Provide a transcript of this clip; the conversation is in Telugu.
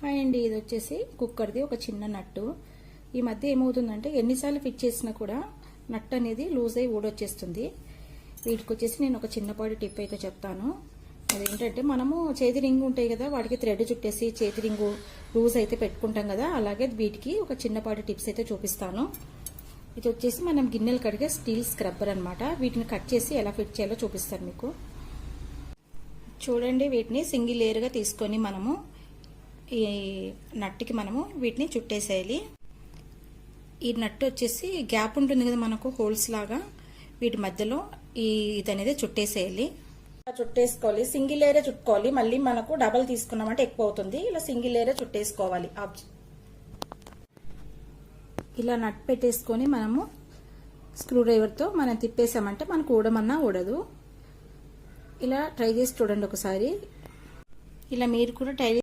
హాయ్ అండి, ఇది వచ్చేసి కుక్కర్ది ఒక చిన్న నట్టు. ఈ మధ్య ఏమవుతుందంటే ఎన్నిసార్లు ఫిట్ చేసినా కూడా నట్ అనేది లూజ్ అయి ఊడొచ్చేస్తుంది. వీటికి వచ్చేసి నేను ఒక చిన్నపాటి టిప్ అయితే చెప్తాను. అదేంటంటే మనము చేతి రింగు ఉంటాయి కదా, వాటికి థ్రెడ్ చుట్టేసి చేతి రింగు లూజ్ అయితే పెట్టుకుంటాం కదా, అలాగే వీటికి ఒక చిన్నపాటి టిప్స్ అయితే చూపిస్తాను. ఇది వచ్చేసి మనం గిన్నెలు కడిగే స్టీల్ స్క్రబ్బర్ అనమాట. వీటిని కట్ చేసి ఎలా ఫిట్ చేయాలో చూపిస్తాను మీకు. చూడండి, వీటిని సింగిల్ లేయర్గా తీసుకొని మనము ఈ నట్టుకి మనము వీటిని చుట్టేసేయాలి. ఈ నట్టు వచ్చేసి గ్యాప్ ఉంటుంది కదా మనకు, హోల్స్ లాగా, వీటి మధ్యలో ఇది అనేది చుట్టేసేయాలి. చుట్టేసుకోవాలి, సింగిల్ లేయరే చుట్టుకోవాలి. మళ్ళీ మనకు డబల్ తీసుకున్నామంటే ఎక్కువ అవుతుంది. ఇలా సింగిల్ లేయరే చుట్టేసుకోవాలి. ఇలా నట్ పెట్టేసుకొని మనము స్క్రూ డ్రైవర్తో మనం తిప్పేసామంటే మనకు ఊడమన్నా ఊడదు. ఇలా ట్రై చేసి చూడండి ఒకసారి. ఇలా మీరు కూడా ట్రై